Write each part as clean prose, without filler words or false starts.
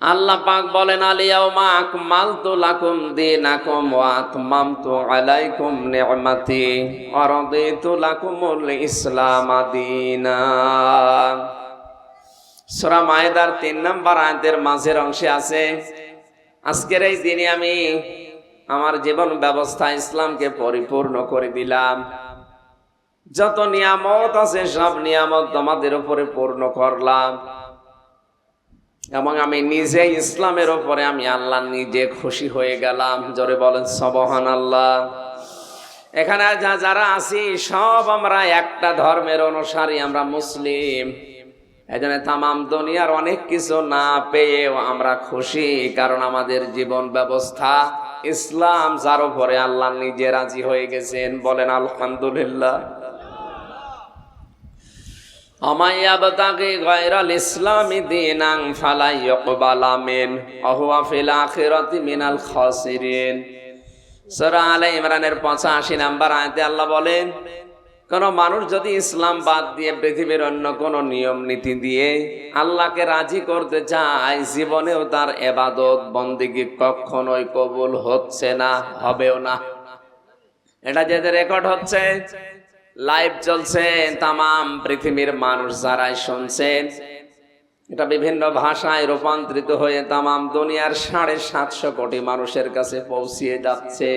আল্লাহ পাক বলেন, আলিয়াউমা আকমালতু লাকুম দীনাকুম ওয়া আতমামতু আলাইকুম নি'মাতি ওয়া রাদিতু লাকুমুল ইসলাম দীনা। সূরা মায়েদার 3 নম্বর আয়াতের মাঝের অংশে আছে, আজকের এই দিনে আমি আমার জীবন ব্যবস্থা ইসলামকে পরিপূর্ণ করে দিলাম। যত নিয়ামত আছে সব নিয়ামত তোমাদের উপরে পূর্ণ করলাম এবং আমি নিজে ইসলামের উপরে আমি আল্লাহ নিজে খুশি হয়ে গেলাম। জোরে বলেন সুবহানাল্লাহ। এখানে যারা আছি সব আমরা একটা ধর্মের অনুসারী, আমরা মুসলিম। এজন্য তামাম দুনিয়ার অনেক কিছু না পেয়েও আমরা খুশি, কারণ আমাদের জীবন ব্যবস্থা ইসলাম, যার উপরে আল্লাহ নিজে রাজি হয়ে গেছেন। বলেন আলহামদুলিল্লাহ। আমায়াবতাগি গায়রাল ইসলামি দীনান ফালা ইউকবালা মিনহু ওয়া হুয়া ফিল আখিরাতি মিনাল খাসিরিন। সূরা আলে ইমরানের 85 নম্বর আয়াতে আল্লাহ বলেন, কোন মানুষ যদি ইসলাম বাদ দিয়ে পৃথিবীর অন্য কোন নিয়ম নীতি দিয়ে আল্লাহকে রাজি করতে চায়, জীবনেও তার ইবাদত বন্দেগী কখনোই কবুল হচ্ছে না, হবেও না। এটা যেটা রেকর্ড হচ্ছে, লাইভ চলছে, তামাম পৃথিবীর মানুষ যারাই শুনছেন, এটা বিভিন্ন ভাষায় রূপান্তরিত হয়ে তামাম দুনিয়ার 750 কোটি মানুষের কাছে পৌঁছিয়ে যাচ্ছে।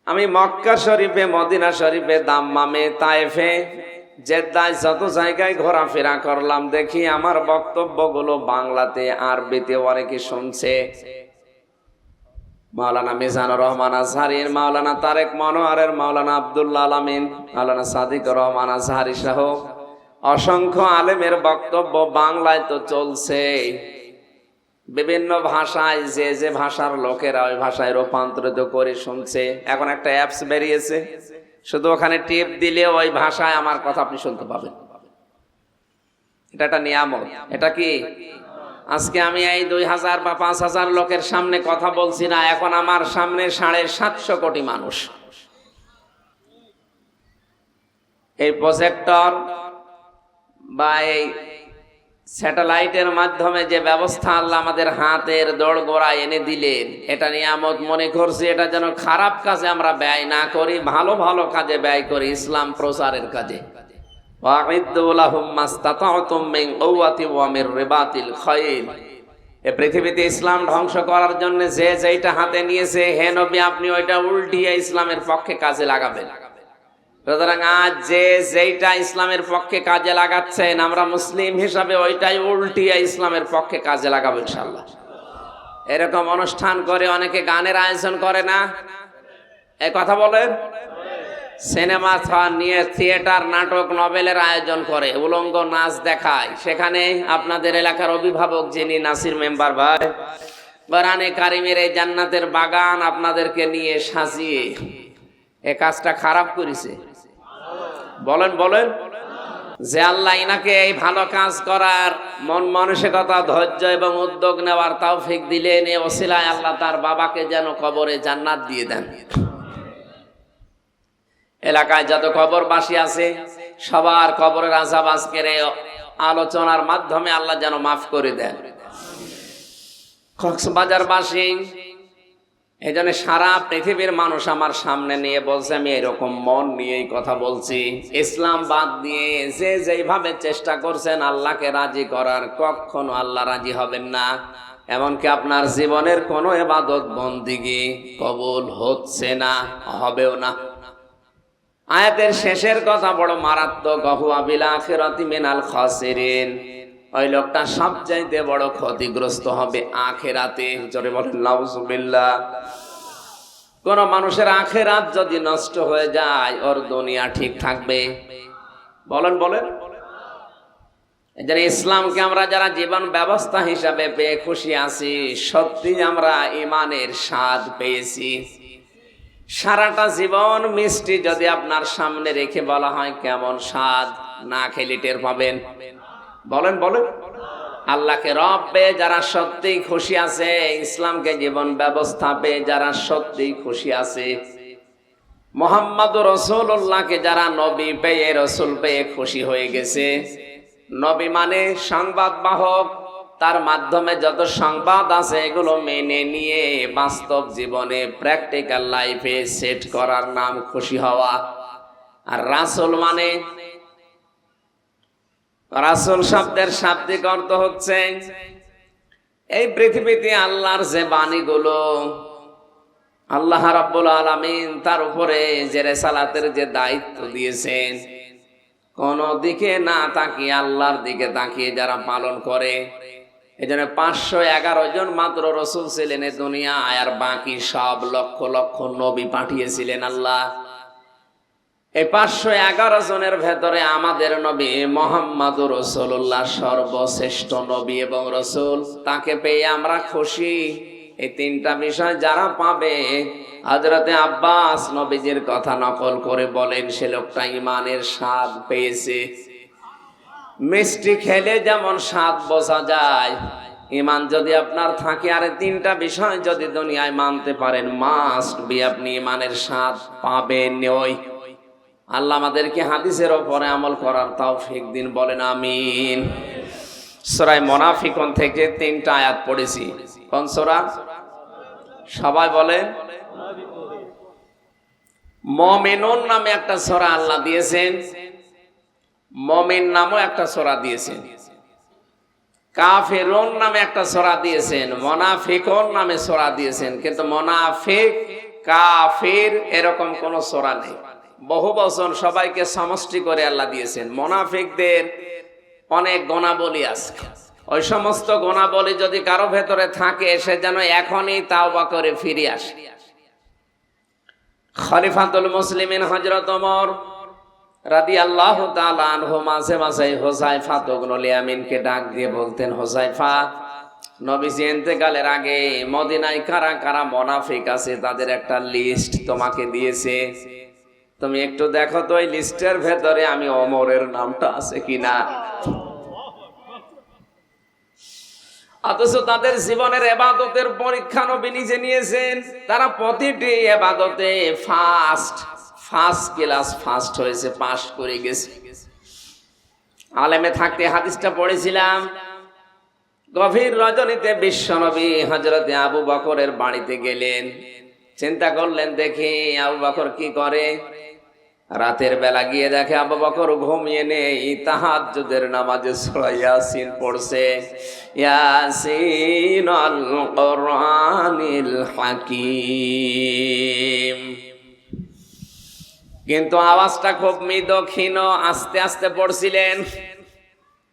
আমি মক্কা শরীফে, মদিনা শরীফে, দাম্মামে, তায়েফে, জেদ্দায় যত জায়গায় ঘোরাফেরা করলাম, দেখি আমার বক্তব্যগুলো বাংলাতে, আরবিতে অনেকে শুনছে। মাওলানা মিজানুর রহমান আজহারীর, মাওলানা তারেক মনোয়ারের, মাওলানা আব্দুল্লাহ আলামিন, মাওলানা সাদিকুর রহমান আজহারী সহ অসংখ্য আলেমের বক্তব্য বাংলায় তো চলছে। বিভিন্ন ভাষায় যে যে ভাষার লোকেরা ওই ভাষায় রূপান্তরিত করে শুনছে। এখন একটা অ্যাপস বেরিয়েছে, শুধু ওখানে টিপ দিলে ওই ভাষায় আমার কথা আপনি শুনতে পাবেন। এটা একটা নিয়ামত। এটা কি? আজকে আমি এই 2000 বা 5000 লোকের সামনে কথা বলছি না, এখন আমার সামনে 750 কোটি মানুষ। এই প্রজেক্টর বা এই স্যাটেলাইটের মাধ্যমে যে ব্যবস্থা আল্লাহ আমাদের হাতের দোড়গোড়ায় এনে দিলেন, এটা নিয়ামত মনে করছি। এটা যেন খারাপ কাজে আমরা ব্যয় না করি, ভালো ভালো কাজে ব্যয় করি, ইসলাম প্রচারের কাজে। পৃথিবীতে ইসলাম ধ্বংস করার জন্য যে যেটা হাতে নিয়েছে, হে নবী আপনি ওইটা উল্টিয়ে ইসলামের পক্ষে কাজে লাগাবেন। সুতরাং আজ যে যেটা ইসলামের পক্ষে কাজে লাগাচ্ছেন, আমরা মুসলিম হিসাবে ওইটাই উল্টিয়ে ইসলামের পক্ষে কাজে লাগাবো ইনশাআল্লাহ। এরকম অনুষ্ঠান করে অনেকে গানের আয়োজন করে না, এই কথা বলেন। সিনেমা নিয়ে থিয়েটার, নাটক, নভেলের আয়োজন করে, উলঙ্গ নাচ দেখায়। সেখানে আপনাদের এলাকার অভিভাবক যিনি নাসির মেম্বার ভাই, কোরআনে কারিমের এই জান্নাতের বাগান আপনাদেরকে নিয়ে সাজিয়ে এ কাজটা খারাপ করেছে। বলেন বলেন যে আল্লাহ ইনাকে এই ভালো কাজ করার মন মানসিকতা, ধৈর্য এবং উদ্যোগ নেওয়ার তৌফিক দিলেন। এই ওসিলায় আল্লাহ তার বাবাকে যেন কবরে জান্নাত দিয়ে দেন। এলাকায় যত কবরবাসী আছে সবার কবরের আযাব আজকের এই আলোচনার মাধ্যমে আল্লাহ যেন মাফ করে দেন। কক্সবাজারবাসী, এই জন্য সারা পৃথিবীর মানুষ আমার সামনে নিয়ে বলছে, আমি এরকম মন নিয়েই কথা বলছি। ইসলাম বাদ দিয়ে যে যেইভাবে চেষ্টা করছেন আল্লাহকে রাজি করার, কখনো আল্লাহ রাজি হবেন না। এমনকি আপনার জীবনের কোনো ইবাদত বন্দেগী কবুল হচ্ছে না, হবেও না। আয়াতের শেষের কথা বড় মারাত্মক, হুয়া বিল আখিরাতি মিনাল খাসিরিন। ওই লোকটা সবচাইতে বড় ক্ষতিগ্রস্ত হবে আখিরাতে। জোরে বলেন নাউজুবিল্লাহ। কোন মানুষের আখিরাত যদি নষ্ট হয়ে যায়, ওর দুনিয়া ঠিক থাকবে? বলেন বলেন। এজন্য ইসলামকে আমরা যারা জীবন ব্যবস্থা হিসাবে পেয়ে খুশি আছি, সত্যি আমরা ঈমানের স্বাদ পেয়েছি। সারাটা জীবন মিষ্টি যদি আপনার সামনে রেখে বলা হয় কেমন স্বাদ, না খেলে টের পাবেন। বলেন বলেন। আল্লাহকে রব পেয়ে যারা সত্যিই খুশি আছে, ইসলামকে জীবন ব্যবস্থা পেয়ে যারা সত্যিই খুশি আছে, মুহাম্মদুর রাসূলুল্লাহকে যারা নবী পেয়ে, রাসূল পেয়ে খুশি হয়ে গেছে। নবী মানে সংবাদ বাহক, তার মাধ্যমে যত সংবাদ আছে এগুলো মেনে নিয়ে বাস্তব জীবনে প্র্যাকটিক্যাল লাইফে সেট করার নাম খুশি হওয়া। আর রাসূল মানে, রাসূল শব্দের শাব্দিক অর্থ হচ্ছে এই পৃথিবীতে আল্লাহর যে বাণীগুলো আল্লাহ রাব্বুল আলামিন তার উপরে যে রিসালাতের যে দায়িত্ব দিয়েছেন, কোন দিকে না তাকিয়ে আল্লাহর দিকে তাকিয়ে যারা পালন করে, এজন্য 511 জন মাত্র রাসূল ছিলেন এই দুনিয়ায়, আর বাকি সব লক্ষ লক্ষ নবী পাঠিয়েছিলেন আল্লাহ। এই 511 জনের ভেতরে আমাদের নবী মুহাম্মদুর রাসূলুল্লাহ সর্বশ্রেষ্ঠ নবী এবং রাসূল। তাকে পেয়ে আমরা খুশি। এই তিনটা বিষয় যারা পাবে, হযরতে আব্বাস নবীজির কথা নকল করে বলেন, সে লোকটা ঈমানের স্বাদ পেয়েছে। মিষ্টি খেলে যেমন স্বাদ বোঝা যায়, ঈমান যদি আপনার থাকে আর তিনটা বিষয় যদি দুনিয়ায় মানতে পারেন, মাস্ট বি আপনি ঈমানের স্বাদ পাবেন। ওই আল্লাহ আমাদেরকে হাদিসের উপরে আমল করার তৌফিক দিন, বলেন আমিন। সূরা মুনাফিকুন থেকে 3টা আয়াত পড়েছি। কোন সূরা? সবাই বলেন। মুমিনুন নামে একটা সূরা আল্লাহ দিয়েছেন, মুমিন নামও একটা সূরা দিয়েছেন, কাফিরুন নামে একটা সূরা দিয়েছেন, মুনাফিকুন নামে সূরা দিয়েছেন, কিন্তু মুনাফিক কাফির এরকম কোন সূরা নেই। বহু বচন সবাইকে সমষ্টি করে আল্লাহ দিয়েছেন। মুনাফিকদের অনেক গুণাবলী আছে, ওই সমস্ত গুণাবলী যদি কারো ভেতরে থাকে সে যেন এখনই তাওবা করে ফিরে আসে। খলিফাতুল মুসলিমিন হযরত ওমর রাদিয়াল্লাহু তাআলা আনহু মাঝে মাঝে হুযায়ফা ইবনুল ইয়ামিনকে ডাক দিয়ে বলতেন, হুযায়ফা, নবীজি ইন্তেকালের আগে মদিনায় কারা কারা মুনাফিক আছে তাদের একটা লিস্ট তোমাকে দিয়েছে, তুমি একটু দেখো তো এই লিস্টের ভেতরে আমি ওমরের নামটা আছে কিনা। অথচ তাদের জীবনের ইবাদতের পরীক্ষা নবী নিজে নিয়েছেন। তারা প্রতিটি ইবাদতে ফার্স্ট ক্লাস ফার্স্ট হয়েছে, পাস করে গেছে। আলেমে থাকতে হাদিসটা পড়েছিলাম। গভীর রজনীতে বিশ্বনবী হযরতে আবু বকরের বাড়িতে গেলেন। চিন্তা করলেন দেখি আবু বকর কি করে। রাতের বেলা গিয়ে দেখে আবু বকর ঘুমিয়ে নেই, তাহাজ্জুদের নামাজে সূরা ইয়াসিন পড়ছে। ইয়াসিন আল কুরআনিল হাকীম। কিন্তু আওয়াজটা খুব মৃদু ক্ষীণ, আস্তে আস্তে পড়ছিলেন।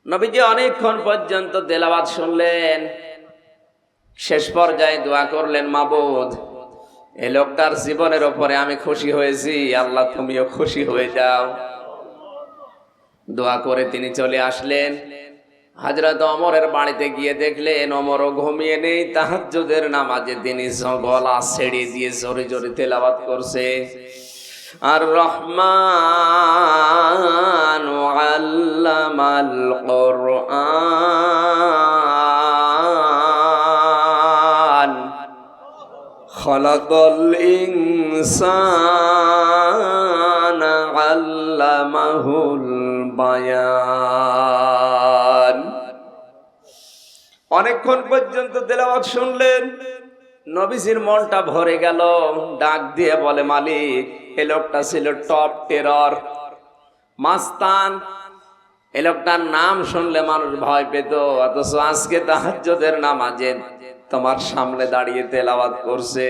নবীজি অনেকক্ষণ পর্যন্ত তেলাওয়াত শুনলেন। শেষ পর্যায়ে দোয়া করলেন, মাবুদ, এই লোকটার জীবনের উপরে আমি খুশি হয়েছি, আল্লাহ তুমিও খুশি হয়ে যাও। দোয়া করে তিনি চলে আসলেন। হযরত ওমরের বাড়িতে গিয়ে দেখলেন ওমরও ঘুমিয়ে নেই, তাহাজ্জুদের নামাজে তিনি গলা ছেড়ে দিয়ে জোরে জোরে তেলাওয়াত করছে। আর রহমান আল্লামাল কুরআন খালাকাল ইনসানা আল্লামাহুল বায়ান। অনেকক্ষণ পর্যন্ত তেলাওয়াত শুনলেন। নবীজির মনটা ভরে গেল। ডাক দিয়ে বলে, মালিক, এই লোকটা ছিল টপ টেরর, মাস্তান। এই লোকটার নাম শুনলে মানুষ ভয় পেত, অথচ আজকে তাহাজ্জুদের নামাজে তোমার সামনে দাঁড়িয়ে তেলাওয়াত করছে।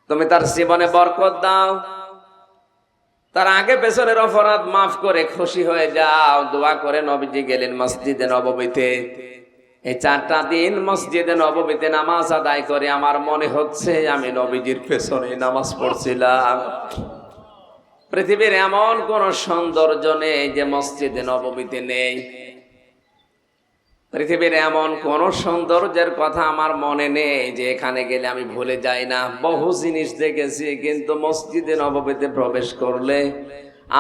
তুমি তার জীবনে বরকত দাও, তার আগে পেছনের অপরাধ মাফ করে খুশি হয়ে যাও। দোয়া করে নবীজি গেলেন মসজিদে নববীতে। এই 4টা দিন মসজিদে নববীতে নামাজ আদায় করে আমার মনে হচ্ছে আমি নবীজির পেছনে নামাজ পড়ছিলাম। পৃথিবীর এমন কোন সৌন্দর্য নেই যে মসজিদে নববীতে নেই। পৃথিবীর এমন কোন সৌন্দর্যের কথা আমার মনে নেই যে এখানে গেলে আমি ভুলে যাই না। বহু জিনিস দেখেছি, কিন্তু মসজিদে নববীতে প্রবেশ করলে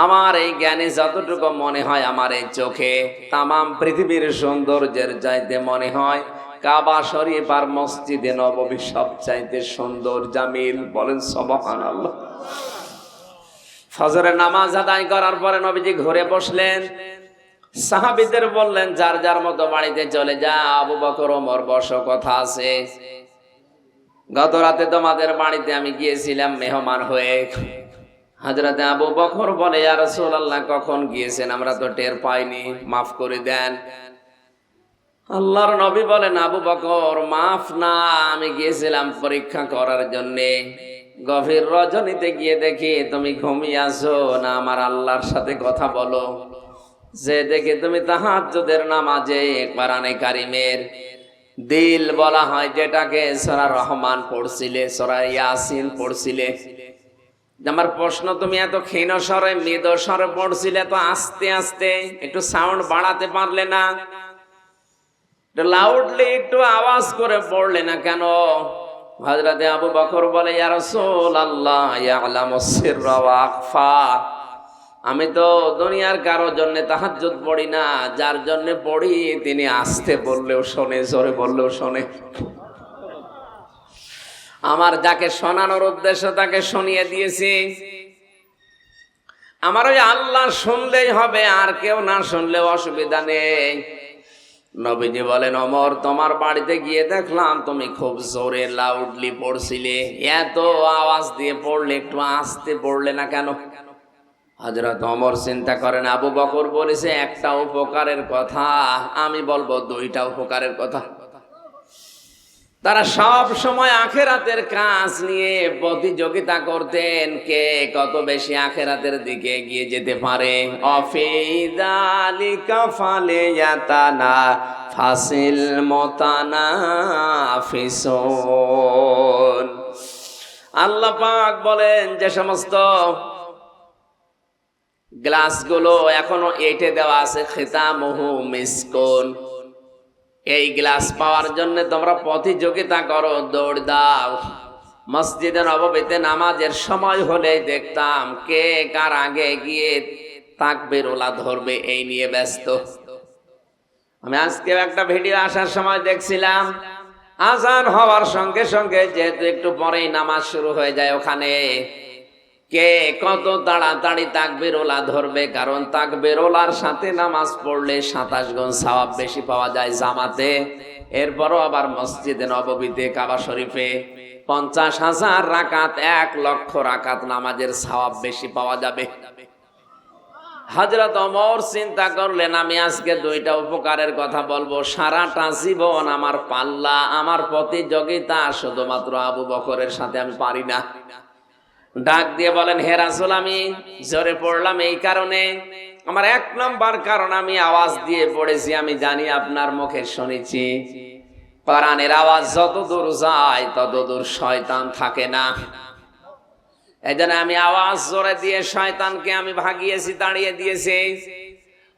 আমার এই জ্ঞানে যতটুকু মনে হয়, আমার এই চোখে তামাম পৃথিবীর সৌন্দর্যের চাইতে মনে হয় কাবা শরীফ আর মসজিদে নববী সবচাইতে সুন্দর, জামিল। বলেন সুবহানাল্লাহ। ফজরের নামাজ আদায় করার পরে নবীজি ঘরে বসলেন। সাহাবীদের বললেন, যার যার মতো বাড়িতে চলে যা, আবু বকর ওমর বসো, কথা আছে। গত রাতে তোমাদের বাড়িতে আমি গিয়েছিলাম মেহমান হয়ে। হযরতে আবু বকর বলে, ইয়া রাসূলুল্লাহ, কখন গিয়েছেন? আমরা তো টের পাইনি, মাফ করে দেন। আল্লাহর নবী বলেন, আবু বকর, মাফ না, আমি গিয়েছিলাম পরীক্ষা করার জন্যে। গভীর রজনীতে গিয়ে দেখি তুমি ঘুমিয়ে আছো না আমার আল্লাহর সাথে কথা বলো। যে দেখে তুমি তাহাজ্জুদের নামাজে কোরআনে কারিমের দিল বলা হয়, যেটাকে সূরা রহমান পড়ছিলে, সূরা ইয়াসিন পড়ছিলে। আমার প্রশ্ন, তুমি এত ক্ষীণ স্বরে মৃদু স্বরে পড়ছিলে, তো আস্তে আস্তে একটু সাউন্ড বাড়াতে পারলে না? লাউডলি একটু আওয়াজ করে পড়লে না কেন? হযরতে আবু বকর বলে, ইয়া রাসূলুল্লাহ, ইয়ালামুস সিররা ওয়া আখফা, আমি তো দুনিয়ার কারো জন্য তাহাজ্জুদ পড়ি না, যার জন্য পড়ি তিনি আস্তে বললেও শোনে, জোরে বললেও শোনে। আমার যাকে শোনানোর উদ্দেশ্য তাকে শুনিয়ে দিয়েছি। আমার ওই আল্লাহ শুনলেই হবে, আর কেউ না শুনলেও অসুবিধা নেই। নবীজি বলেন, ওমর, তোমার বাড়িতে গিয়ে দেখলাম তুমি খুব জোরে লাউডলি পড়ছিলে, এত আওয়াজ দিয়ে পড়লে, একটু আস্তে পড়লে না কেন? হযরত ওমর চিন্তা করেন, আবু বকর বলেছে একটা উপকারের কথা, আমি বলবো দুইটা উপকারের কথা। তারা সব সময় আখিরাতের কাজ নিয়ে প্রতিযোগিতা করতেন, কে কত বেশি আখিরাতের দিকে এগিয়ে যেতে পারে। অফি যালিকা ফালিয়াতানা ফাসিল মুতানাফিসুন। আল্লাহ পাক বলেন, যে সমস্ত গ্লাসগুলো এখনো এঁটে দেওয়া আছে, খিতামুহু মিসকুন, এই গ্লাস পাওয়ার জন্য তোমরা প্রতিযোগিতা করো, দৌড় দাও। মসজিদে নববীতে নামাজের সময় হলে দেখতাম কে কার আগে গিয়ে তাকবীরুল্লাহ ধরবে, এই নিয়ে ব্যস্ত। আমি আজকে একটা ভিডিও আসার সময় দেখছিলাম, আজান হওয়ার সঙ্গে সঙ্গে যেহেতু একটু পরেই নামাজ শুরু হয়ে যায়, ওখানে কে কত তাড়াতাড়ি তাকবীরুল্লাহ ধরবে, কারণ তাকবীরুল্লাহর সাথে নামাজ পড়লে 27 গুণ সওয়াব বেশি পাওয়া যায় জামাতে। এরপরও আবার মসজিদে নববীতে কাবা শরীফে 50,000 রাকাত, 1 লক্ষ রাকাত নামাজের সওয়াব বেশি পাওয়া যাবে। হযরত ওমর চিন্তা করলেন, আমি আজকে দুইটা উপকারের কথা বলবো। সারাটা জীবন আমার পাল্লা, আমার প্রতিযোগিতা শুধুমাত্র আবু বকরের সাথে আমি পারি না। ডাক দিয়ে বলেন, হে রাসূল, আমি জোরে পড়লাম এই কারণে, আমার 1 নম্বর কারণ আমি আওয়াজ দিয়ে পড়েছি, আমি জানি আপনার মুখে শুনেছি কোরআনের আওয়াজ যত দূর যায় তত দূর শয়তান থাকে না। এজন্য আমি আওয়াজ জোরে দিয়ে শয়তানকে আমি ভাগিয়েছি, তাড়িয়ে দিয়েছি।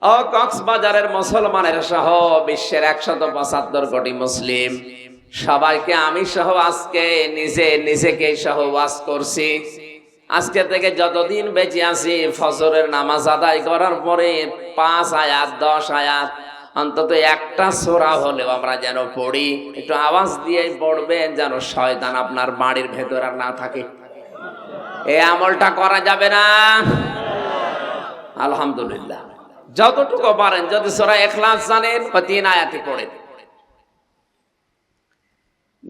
ও কক্সবাজারের মুসলমানের সহ বিশ্বের 175 কোটি মুসলিম, সবাইকে আমি সহ আজকে নিজেকে সহ ওয়াজ করছি। আজকে থেকে যতদিন বেঁচে আছি, ফজরের নামাজ আদায় করার পরে 5 আয়াত 10 আয়াত অন্তত একটা সূরা হলেও আমরা যেন পড়ি। একটু আওয়াজ দিয়ে পড়বেন, যেন শয়তান আপনার বাড়ির ভেতর আর না থাকে। এই আমলটা করা যাবে না? আলহামদুলিল্লাহ, যতটুকু পারেন, যদি সূরা ইখলাস জানেন 3 আয়াতে পড়েন।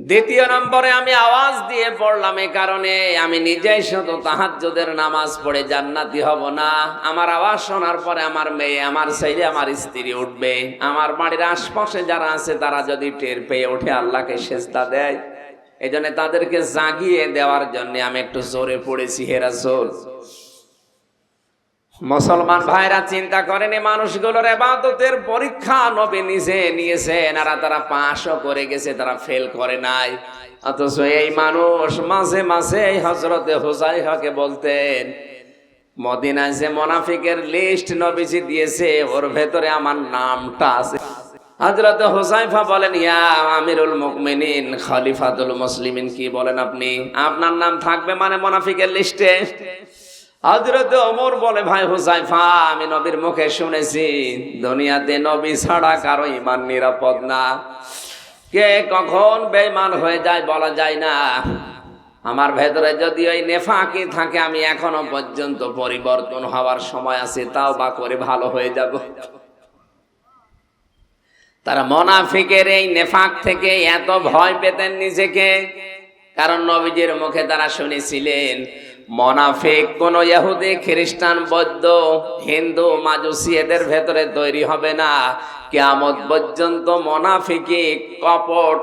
দ্বিতীয় নম্বরে আমি আওয়াজ দিয়ে পড়লাম এই কারণে, আমি নিজেই শুধু তাহাজ্জুদের নামাজ পড়ে জান্নাতি হব না, আমার আওয়াজ শোনার পরে আমার মেয়ে, আমার ছেলে, আমার স্ত্রী উঠবে, আমার বাড়ির আশপাশে যারা আছে তারা যদি টের পেয়ে ওঠে আল্লাহকে সেজদা দেয়, এই জন্য তাদেরকে জাগিয়ে দেওয়ার জন্য আমি একটু জোরে পড়েছি, হে রাসূল। মুসলমান ভাইরা চিন্তা করেন, এই মানুষগুলোর ইবাদতের পরীক্ষা নবী নিজে নিয়েছেন, আর তারা পাশও করে গেছে, তারা ফেল করে নাই। অথচ এই মানুষ মাঝে মাঝে হযরতে হুযায়ফাকে বলতেন, মদিনায় যে মুনাফিকের লিস্ট নবীজি দিয়েছে ওর ভেতরে আমার নামটা আছে। হযরতে হুযায়ফা বলেন, ইয়া আমিরুল মুমিনিন, খলিফাতুল মুসলিমিন, কি বলেন আপনি? আপনার নাম থাকবে মানে মুনাফিকের লিস্টে? হযরতে ওমর বলে, ভাই হুযায়ফা, আমি নবীর মুখে শুনেছি দুনিয়াতে নবী ছাড়া কারো ঈমান নিরাপদ না, কে কখন বেঈমান হয়ে যায় বলা যায় না। আমার ভেতরে যদি ওই নেফাকি থাকে, আমি এখনো পর্যন্ত পরিবর্তন হওয়ার সময় আছে, তাওবা করে ভালো হয়ে যাব। তারা মুনাফিকের এই নেফাক থেকে এত ভয় পেতেন নিজেকে, কারণ নবীজির মুখে তারা শুনেছিলেন মুনাফিক কোন ইহুদি, খ্রিস্টান, বৌদ্ধ, হিন্দু, মাজুসি এদের ভেতরে তৈরি হবে না। কিয়ামত পর্যন্ত মুনাফিকি, কপট,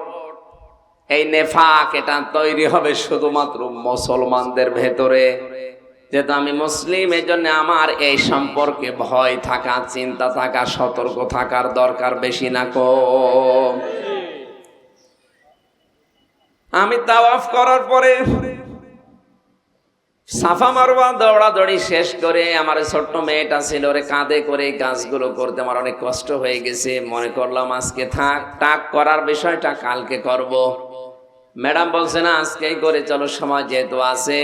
এই নেফাক এটা তৈরি হবে শুধুমাত্র মুসলমানদের ভেতরে। যেহেতু আমি মুসলিম, এই জন্য আমার এই সম্পর্কে ভয় থাকা, চিন্তা থাকা, সতর্ক থাকার দরকার বেশি না কম। আমি তাওয়াফ করার পরে সাফা মারওয়া দৌড়াদৌড়ি শেষ করে আমার ছোট্ট মেয়েটা ছিল, ওরে কাঁধে করে এই কাজগুলো করতে আমার অনেক কষ্ট হয়ে গেছে। মনে করলাম আজকে থাক, টাক করার বিষয়টা কালকে করব। ম্যাডাম বলছে না আজকেই করে চলো, সময় যেহেতু আছে।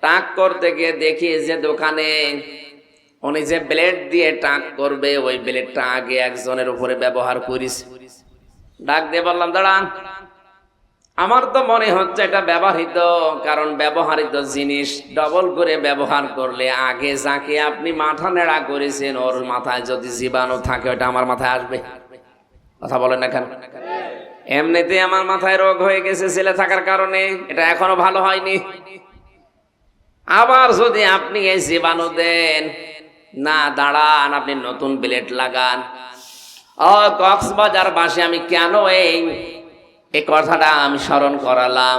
টাক করতে গিয়ে দেখি যে দোকানে উনি যে ব্লেড দিয়ে টাক করবে, ওই ব্লেডটা আগে একজনের উপরে ব্যবহার করিস। ডাক দিয়ে বললাম দাঁড়ান, আমার তো মনে হচ্ছে এটা ব্যবহৃত, কারণ ব্যবহৃত জিনিস ডবল করে ব্যবহার করলে আগে যাকে আপনি মাথা নেড়া করেছেন ওর মাথায় যদি জীবাণু থাকে ওটা আমার মাথায় আসবে। কথা বলেন না কেন? এমনিতে আমার মাথায় রোগ হয়ে গেছে ছেলে থাকার কারণে, এটা এখনো ভালো হয়নি। আবার যদি আপনি এই জীবাণু দেন, না দাঁড়ান, আপনি নতুন ব্লেড লাগান। কক্সবাজার বাসে আমি কেন এই কথাটা আমি স্মরণ করালাম,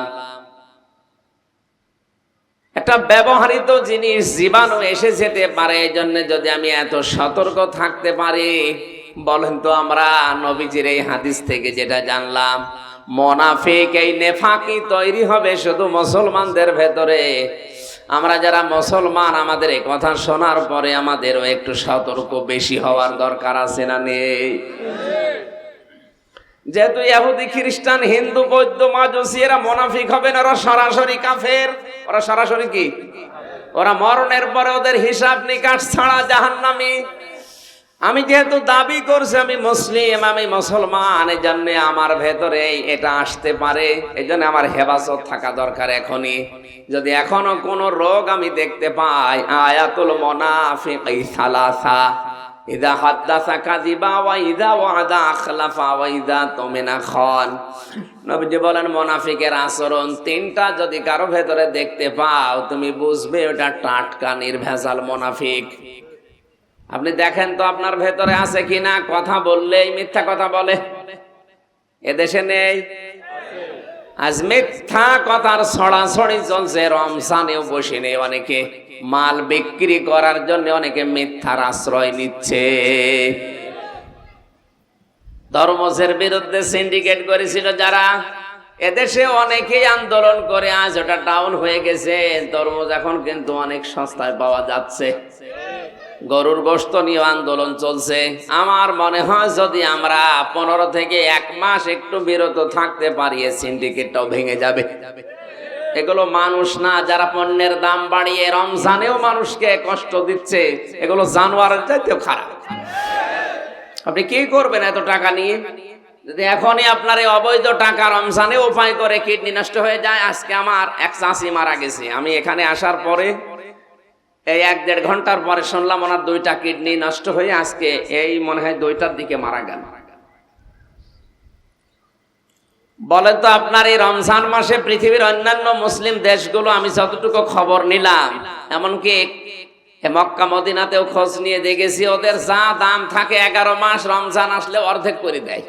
একটা ব্যবহৃত জিনিস জীবাণু এসে যেতে পারে, এই জন্য যদি আমি এত সতর্ক থাকতে পারি, বলেন তো আমরা নবীজির এই হাদিস থেকে যেটা জানলাম, মুনাফিক এই নেফাকি তৈরি হবে শুধু মুসলমানদের ভেতরে। আমরা যারা মুসলমান, আমাদের এই কথা শোনার পরে আমাদেরও একটু সতর্ক বেশি হওয়ার দরকার আছে না নেই? যেহেতু ইহুদি, খ্রিস্টান, হিন্দু, বৌদ্ধ, মাজুসি এরা মুনাফিক হবে না, ওরা সরাসরি কাফের। ওরা সরাসরি কি? ওরা মরণের পরে ওদের হিসাব নিকাশ ছাড়া জাহান্নামী। আমি যেহেতু দাবি করছি আমি মুসলিম, আমি মুসলমান, এই জন্য আমার ভেতরে এটা আসতে পারে, এই জন্য আমার হেফাজত থাকা দরকার এখনই। যদি এখনো কোন রোগ আমি দেখতে পাই, আয়াতুল মুনাফিকি সালাসা, ইদা হাদ্দাসা কাযিবা ওয়া ইদা ওয়াদা আখলাফা ওয়া ইদা তুমিনা খান। নবীজি বলেন মুনাফিকের আচরণ তিনটা যদি কারো ভেতরে দেখতে পাও, তুমি বুঝবে ওটা টাটকা নির্ভেজাল মুনাফিক। আপনি দেখেন তো আপনার ভেতরে আছে কিনা। কথা বললেই মিথ্যা কথা বলে, এদেশে নেই? আজ মিথ্যা কথার ছড়াছড়ি চলছে। রমজানেও বসে নেই অনেকে, মাল বিক্রি করার জন্য অনেকে মিথ্যার আশ্রয় নিচ্ছে। তরমুজের বিরুদ্ধে সিন্ডিকেট করেছিল যারা, এদেশে অনেকেই আন্দোলন করে আজ ওটা ডাউন হয়ে গেছে। তরমুজ এখন কিন্তু অনেক সস্তায় পাওয়া যাচ্ছে। গরুর গোশত নিয়ে আন্দোলন চলছে। আমার মনে হয় যদি আমরা 15 থেকে 1 মাস একটু বিরত থাকতে পারি, সিন্ডিকেটটাও ভেঙে যাবে। এগুলো মানুষ না, যারা পণ্যের দাম বাড়িয়ে রমজানেও মানুষকে কষ্ট দিচ্ছে, এগুলো জানোয়ারের চাইতেও খারাপ। আপনি কি করবেন এত টাকা নিয়ে? যদি এখনই আপনার এই অবৈধ টাকা রমজানে উপায় করে কিডনি নষ্ট হয়ে যায়। আজকে আমার এক চাচি মারা গেছে, আমি এখানে আসার পরে এই 1-1.5 ঘন্টার পরে শুনলাম ওনার 2টা কিডনি নষ্ট হয়ে আজকে এই মনে হয় 2টার দিকে মারা গেল। বলেন তো আপনার এই রমজান মাসে পৃথিবীর অন্যান্য মুসলিম দেশগুলো আমি যতটুকু খবর নিলাম, এমনকি মক্কা মদিনাতেও খোঁজ নিয়ে দেখেছি, ওদের যা দাম থাকে 11 মাস রমজান আসলে অর্ধেক করে দেয়।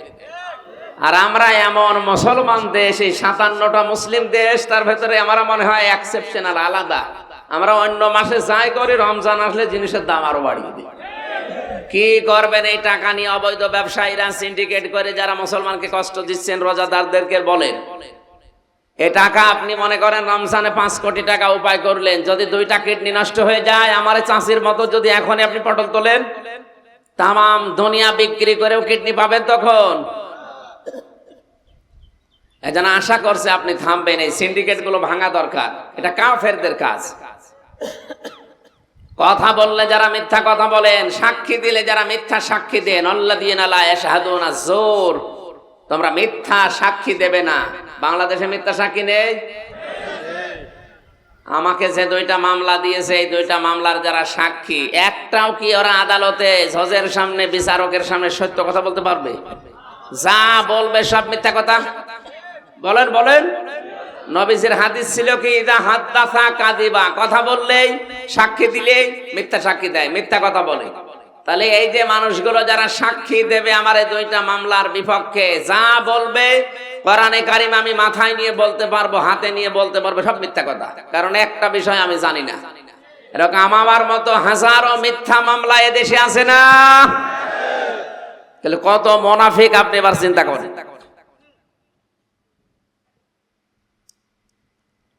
আর আমরা এমন মুসলমান দেশ, এই 57টা মুসলিম দেশ, তার ভেতরে আমার মনে হয় এক্সেপশনাল, আলাদা। আমরা অন্য মাসে যাই করি, রমজান আসলে জিনিসের দাম আরো বাড়িয়ে দিই। কি করবেন এই টাকা নিয়ে? অবৈধ ব্যবসায়ীরা সিন্ডিকেট করে যারা মুসলমানকে কষ্ট দিচ্ছেন, রোজাদারদেরকে বলেন এই টাকা আপনি মনে করেন রমজানে 5 কোটি টাকা উপায় করলেন, যদি 2টা কিডনি নষ্ট হয়ে যায়, আমার চাষির মতো যদি এখনই আপনি পটল তোলেন, তামাম দুনিয়া বিক্রি করেও কিডনি পাবেন তখন। এজন্য আশা করছে আপনি থামবেন। এই সিন্ডিকেট গুলো ভাঙা দরকার, এটা কাফেরদের কাজ। কথা বললে যারা মিথ্যা কথা বলেন, সাক্ষী দিলে যারা মিথ্যা সাক্ষী দেন, আল্লাযীনা লা ইয়াশহাদুনা যুর, তোমরা মিথ্যা সাক্ষী দেবে না। বাংলাদেশে মিথ্যা সাক্ষী নেই। আমাকে যে 2টা মামলা দিয়েছে, এই 2টা মামলার যারা সাক্ষী, একটাও কি ওরা আদালতে জজের সামনে, বিচারকের সামনে সত্য কথা বলতে পারবে? যা বলবে সব মিথ্যা কথা। বলেন বলেন, নবীজির হাদিস ছিল কি, ইদা হাদ্দাসা কাযিবা, কথা বললেই, সাক্ষী দিলেই মিথ্যা সাক্ষী দেয়, মিথ্যা কথা বলে। তাহলে এই যে মানুষগুলো যারা সাক্ষী দেবে আমার এই দুইটা মামলার বিপক্ষে, যা বলবে কোরআনে কারিম আমি মাথায় নিয়ে বলতে পারবো, হাতে নিয়ে বলতে পারবো, সব মিথ্যা কথা। কারণ একটা বিষয় আমি জানি না, এরকম আমার মতো হাজারো মিথ্যা মামলা এদেশে আছে না? তাহলে কত মুনাফিক আপনি এবার চিন্তা করেন।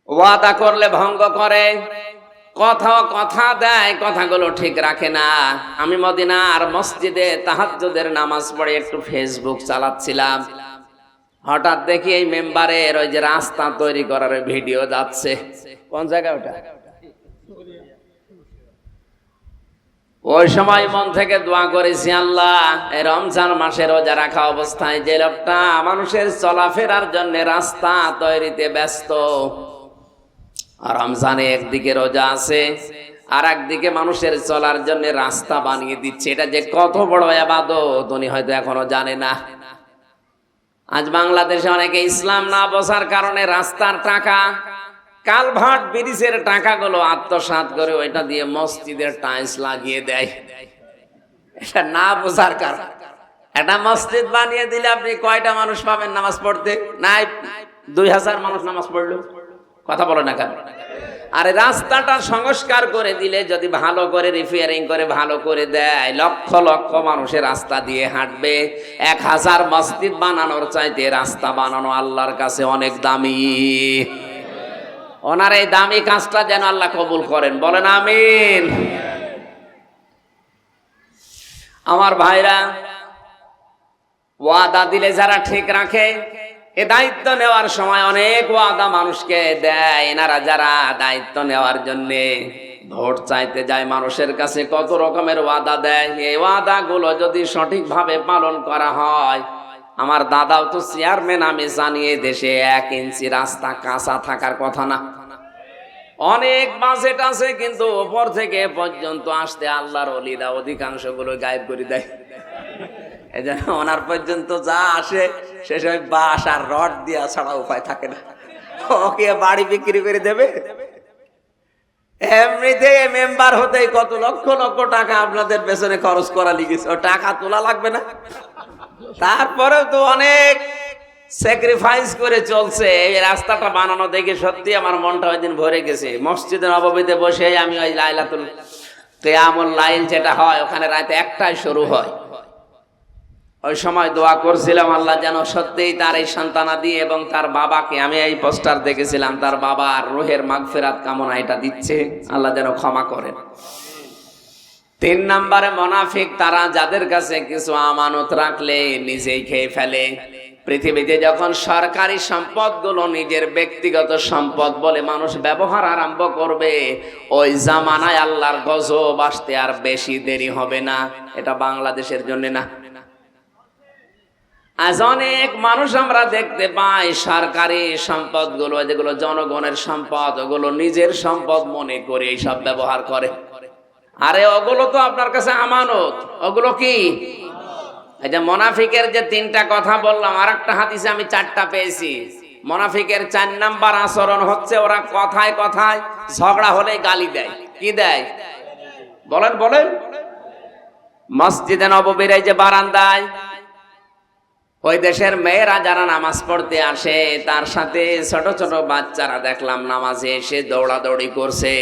ওয়াদা করলে ভঙ্গ করে, কথা দেয়, কথাগুলো ঠিক রাখে না। আমি মদিনার মসজিদে তাহাজ্জুদের নামাজ পড়ে একটু ফেসবুক চালাচ্ছিলাম, হঠাৎ দেখি এই মেম্বারের ওই যে রাস্তা তৈরি করার ভিডিও যাচ্ছে। কোন জায়গা ওটা? ওই সময় মন থেকে দোয়া করেছি, আল্লাহ এই রমজান মাসে রোজা রাখা অবস্থায় যে লোকটা মানুষের চলাফেরার জন্য রাস্তা তৈরিতে ব্যস্ত, রমজানে একদিকে রোজা আছে আর একদিকে মানুষের চলার জন্য রাস্তা বানিয়ে দিচ্ছে, এটা যে কত বড় ইবাদত উনি হয়তো এখনো জানে না। আজ বাংলাদেশে অনেকে ইসলাম না বোঝার কারণে রাস্তার টাকা, কালভার্ট ব্রিজের টাকাগুলো আত্মসাৎ করে ওইটা দিয়ে মসজিদের টাইলস লাগিয়ে দেয়, এটা না বোঝার কারণ। একটা মসজিদ বানিয়ে দিলে আপনি কয়টা মানুষ পাবেন নামাজ পড়তে? নাই 2000 মানুষ নামাজ পড়লো, কথা বলো না কেন? আর রাস্তাটা সংস্কার করে দিলে, যদি ভালো করে রিপেয়ারিং করে ভালো করে দেয়, লক্ষ লক্ষ মানুষের রাস্তা দিয়ে হাঁটবে। 1000 মসজিদ বানানোর চাইতে রাস্তা বানানো আল্লাহর কাছে অনেক দামি। ওনার এই দামি কাজটা যেন আল্লাহ কবুল করেন, বলেন আমিন। আমার ভাইরা, ওয়াদা দিলে যারা ঠিক রাখে, এ দায়িত্ব নেওয়ার সময় অনেক ওয়াদা মানুষকে দেয়। এনারা যারা দায়িত্ব নেওয়ার জন্য ভোট চাইতে যায় মানুষের কাছে, কত রকমের ওয়াদা দেয়। এই ওয়াদাগুলো যদি সঠিকভাবে পালন করা হয়, আমার দাদাও তো চেয়ারম্যান, আমি জানি এই দেশে 1 ইঞ্চি রাস্তা কাঁচা থাকার কথা না। অনেক বাজেট আছে, কিন্তু উপর থেকে পর্যন্ত আসতে আল্লাহর ওলিরা অধিকাংশগুলো গায়েব করে দেয়। এই জন্য ওনার পর্যন্ত যা আসে শেষ হয় বাঁশ আর রড দিয়া ছাড়া উপায় থাকে না। ওকে বাড়ি বিক্রি করে দেবে। এমনিতে মেম্বার হতেই কত লক্ষ লক্ষ টাকা আপনাদের পেছনে খরচ করা লিখেছে, ও টাকা তোলা লাগবে না? তারপরেও তো অনেক স্যাক্রিফাইস করে চলছে। এই রাস্তাটা বানানো দেখে সত্যি আমার মনটা ওই দিন ভরে গেছে। মসজিদে নববীতে বসে আমি ওই লাইলাতুল কিয়ামুল লাইল যেটা হয়, ওখানে রাতে 1টায় শুরু হয়, ওই সময় দোয়া করছিলাম আল্লাহ যেন সত্যিই তার এই সন্তানাদি এবং তার বাবাকে, আমি এই পোস্টার দেখেছিলাম, তার বাবার রুহের মাগফিরাত কামনা এটা দিচ্ছে, আল্লাহ যেন ক্ষমা করেন। 3 নম্বরে মুনাফিক তারা, যাদের কাছে কিছু আমানত রাখলে নিজেই খেয়ে ফেলে। পৃথিবীতে যখন সরকারি সম্পদগুলো নিজের ব্যক্তিগত সম্পদ বলে মানুষ ব্যবহার আরম্ভ করবে, ওই জামানায় আল্লাহর গজব আসতে আর বেশি দেরি হবে না। এটা বাংলাদেশের জন্য না। আজ অনেক মানুষ আমরা দেখতে পাই সরকারি সম্পদগুলো, যেগুলো জনগণের সম্পদ, ওগুলো নিজের সম্পদ মনে করে এইসব ব্যবহার করে। আরে ওগুলো তো আপনার কাছে আমানত, ওগুলো কি? এই যে মুনাফিকের যে 3টা কথা বললাম, আর একটা হাদিসে আমি 4টা পেয়েছি। মুনাফিকের 4 নাম্বার আচরণ হচ্ছে ওরা কথায় কথায় ঝগড়া হলে গালি দেয়। কি দেয়? বলেন বলেন। মসজিদে নববীর এই যে বারান্দায় ওই দেশের মেয়েরা যারা নামাজ পড়তে আসে, তার সাথে ছোট ছোট বাচ্চারা দেখলাম নামাজে এসে দৌড়াদৌড়ি করছে।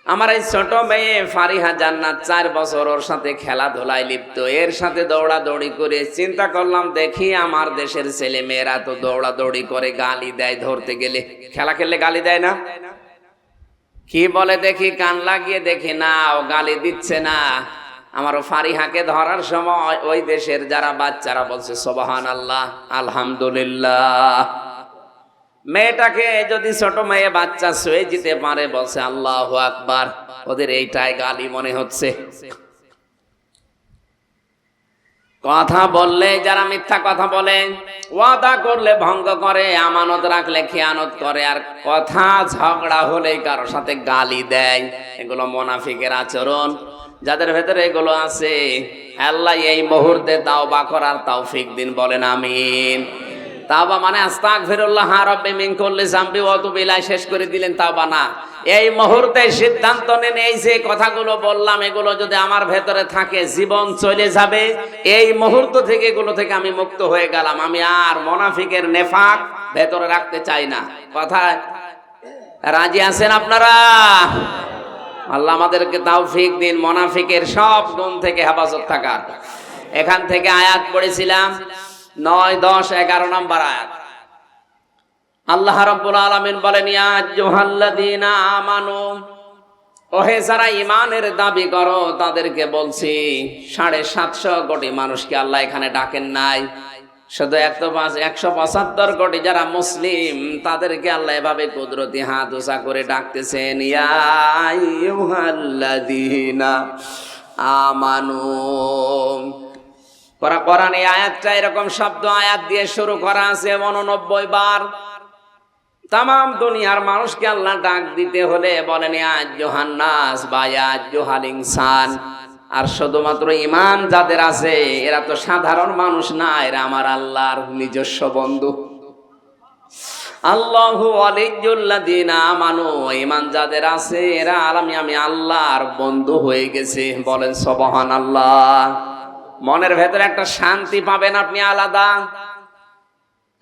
আমার এই ছোট মেয়ে ফারিহা জান্নাত 4 বছর, ওর সাথে খেলাধুলায় লিপ্ত, এর সাথে দৌড়াদৌড়ি করে চিন্তা করলাম দেখি আমার দেশের ছেলে মেয়েরা তো দৌড়াদৌড়ি করে গালি দেয়, ধরতে গেলে খেলা খেললে গালি দেয় না? কি বলে দেখি, কান লাগিয়ে দেখি না, ও গালি দিচ্ছে না। আমার ফারিহাকে ধরার সময় ওই দেশের যারা বাচ্চারা বলছে সুবহানাল্লাহ, আলহামদুলিল্লাহ। মেয়েটাকে যদি ছোট মেয়ে বাচ্চা শুয়ে যেতে পারে, বলছে আল্লাহু আকবার, ওদের এইটাই গালি মনে হচ্ছে। কথা বললে যারা মিথ্যা কথা বলে, ওয়াদা করলে ভঙ্গ করে, আমানত রাখলে খেয়ানত করে, আর কথা ঝগড়া হলে কারোর সাথে গালি দেয়, এগুলো মুনাফিকের আচরণ। যাদের ভেতরে এগুলো আছে, আল্লাহ এই মুহূর্তে তাওবা করার তৌফিক দিন, বলেন আমিন। তাওবা মানে আস্তাগফিরুল্লাহ রাব্বি মিন কুল্লি যামবি ওয়া তুবু ইলাইহি, শেষ করে দিলেন, তাওবা না। এই মুহূর্তে সিদ্ধান্ত নেন, এই যে কথাগুলো বললাম এগুলো যদি আমার ভেতরে থাকে জীবন চলে যাবে। এই মুহূর্ত থেকে এগুলো থেকে আমি মুক্ত হয়ে গেলাম, আমি আর মুনাফিকের নেফাক ভেতরে রাখতে চাই না। কথা রাজি আছেন আপনারা? আল্লাহ আমাদেরকে তৌফিক দিন মুনাফিকের সব গুণ থেকে হেফাজত থাকার। এখান থেকে আয়াত পড়েছিলাম 9, 10, 11 নম্বর আয়াত। আল্লাহ রাব্বুল আলামিন বলেন, ইয়া আইয়ুহাল্লাযীনা আমানু, ওহে যারা ঈমানের দাবি করো তাদেরকে বলছি। 750 কোটি মানুষকে আল্লাহ এখানে ডাকেন নাই, শুধু 175 কোটি যারা মুসলিম তাদেরকে আল্লাহ এভাবে কুদরতি হাত উঁচা করে ডাকতেছেন, ইয়া আইয়ুহাল্লাযীনা আমানু। কোরআনে আয়াতটা এরকম শব্দ আয়াত দিয়ে শুরু করা আছে 89 বার। তামাম দুনিয়ার মানুষকে আল্লাহ ডাক দিতে হলে বলেন ইয়া আইয়ুহান নাস বা ইয়া আইয়ুহাল ইনসান। আর শুধুমাত্র ঈমান যাদের আছে এরা তো সাধারণ মানুষ না, এরা আমার আল্লাহর নিজস্ব বন্ধু। আল্লাহু ওয়ালিয়্যুল্লাযীনা আমানু, ঈমান যাদের আছে এরা আমি আল্লাহর বন্ধু হয়ে গেছে, বলেন সুবহানাল্লাহ। মনের ভেতরে একটা শান্তি পাবেন আপনি আলাদা,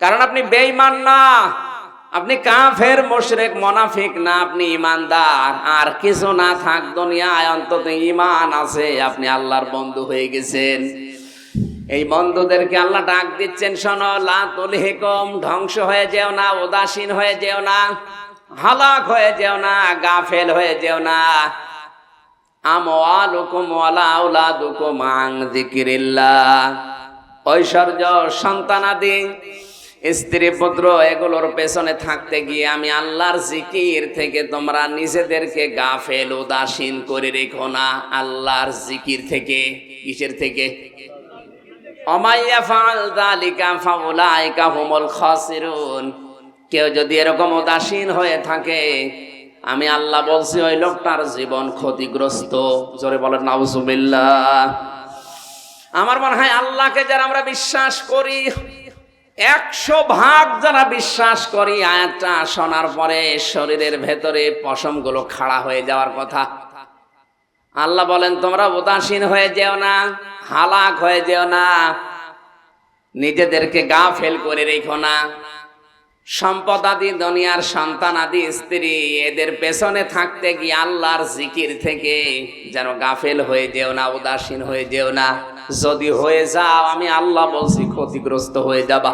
কারণ আপনি বেঈমান না, আপনি কাফের, মুশরিক, মুনাফিক না, আপনি ঈমানদার। আর কিছু না থাক দুনিয়ায়, অন্তত ঈমান আছে, আপনি আল্লাহর বন্ধু হয়ে গেছেন। এই বন্ধুদেরকে আল্লাহ ডাক দিচ্ছেন, শোনো, লা তুলহিকুম, ধ্বংস হয়ে যেও না, উদাসীন হয়ে যেও না, হালাক হয়ে যেও না, গাফেল হয়ে যেও না। আমওয়ালুকুম ওয়ালা আওলাদুকুম আন যিকরিল্লাহ, ঐশ্বর্য, সন্তানাদি, স্ত্রী পুত্র এগুলোর পেছনে থাকতে গিয়ে আমি আল্লাহর জিকির থেকে তোমরা নিজেদেরকে গাফেল, উদাসীন করে রেখো না। আল্লাহর জিকির থেকে, কিসের থেকে? অমাইয়াফাল যালিকা ফাউলাইকা হুমুল খাসিরুন। কেউ যদি এরকম উদাসীন হয়ে থাকে, আমি আল্লাহ বলছি ওই লোকটার জীবন ক্ষতিগ্রস্ত। জোরে বলেন নাউজুবিল্লাহ। আমার মনে হয় আল্লাহকে যারা আমরা বিশ্বাস করি, 100% যারা বিশ্বাস করি, আয়াতটা শোনার পরে শরীরের ভেতরে পশমগুলো খাড়া হয়ে যাওয়ার কথা। আল্লাহ বলেন তোমরা উদাসীন হয়ে যেও না, হালাক হয়ে যেও না, নিজেদেরকে গাফেল করে রেখো না। সম্পদ আদি, দুনিয়ার সন্তান আদি, স্ত্রী, এদের পেছনে থাকতে গিয়ে আল্লাহর জিকির থেকে যেন গাফেল হয়ে যেও না, উদাসীন হয়ে যেও না। যদি হয়ে যাও, আমি আল্লাহ বলছি ক্ষতিগ্রস্ত হয়ে যাবা।